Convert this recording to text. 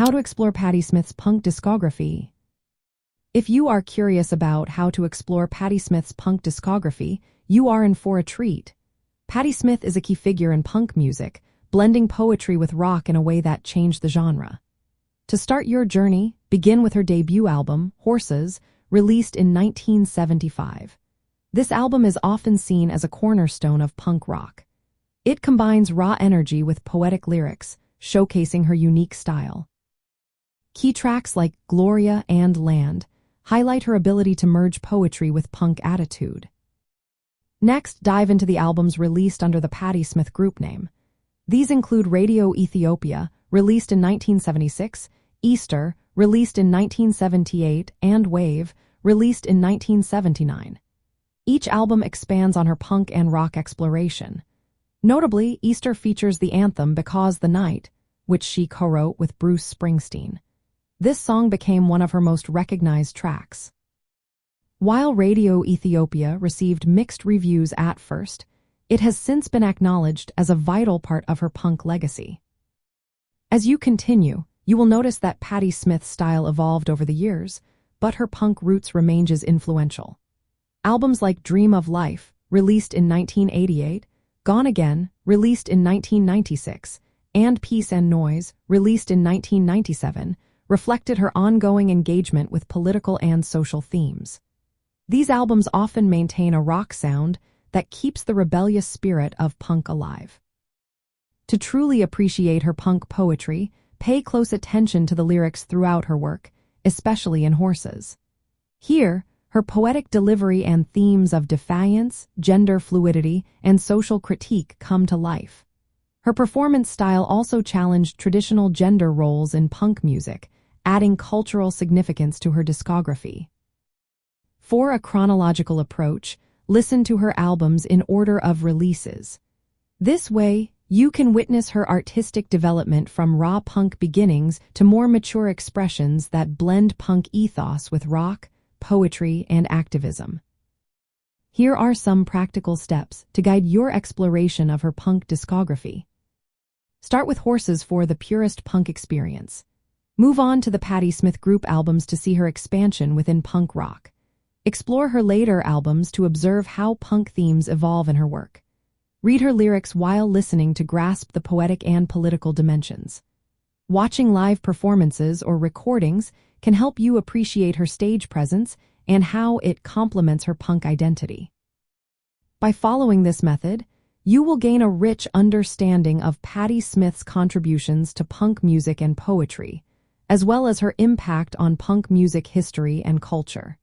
How to explore Patti Smith's punk discography. If you are curious about how to explore Patti Smith's punk discography, you are in for a treat. Patti Smith is a key figure in punk music, blending poetry with rock in a way that changed the genre. To start your journey, begin with her debut album, Horses, released in 1975. This album is often seen as a cornerstone of punk rock. It combines raw energy with poetic lyrics, showcasing her unique style. Key tracks like Gloria and Land highlight her ability to merge poetry with punk attitude. Next, dive into the albums released under the Patti Smith Group name. These include Radio Ethiopia, released in 1976, Easter, released in 1978, and Wave, released in 1979. Each album expands on her punk and rock exploration. Notably, Easter features the anthem Because the Night, which she co-wrote with Bruce Springsteen. This song became one of her most recognized tracks. While Radio Ethiopia received mixed reviews at first, it has since been acknowledged as a vital part of her punk legacy. As you continue, you will notice that Patti Smith's style evolved over the years, but her punk roots remain as influential. Albums like Dream of Life, released in 1988, Gone Again, released in 1996, and Peace and Noise, released in 1997, reflected her ongoing engagement with political and social themes. These albums often maintain a rock sound that keeps the rebellious spirit of punk alive. To truly appreciate her punk poetry, pay close attention to the lyrics throughout her work, especially in Horses. Here, her poetic delivery and themes of defiance, gender fluidity, and social critique come to life. Her performance style also challenged traditional gender roles in punk music, adding cultural significance to her discography. For a chronological approach, listen to her albums in order of releases. This way, you can witness her artistic development from raw punk beginnings to more mature expressions that blend punk ethos with rock, poetry, and activism. Here are some practical steps to guide your exploration of her punk discography. Start with Horses for the purest punk experience. Move on to the Patti Smith Group albums to see her expansion within punk rock. Explore her later albums to observe how punk themes evolve in her work. Read her lyrics while listening to grasp the poetic and political dimensions. Watching live performances or recordings can help you appreciate her stage presence and how it complements her punk identity. By following this method, you will gain a rich understanding of Patti Smith's contributions to punk music and poetry, as well as her impact on punk music history and culture.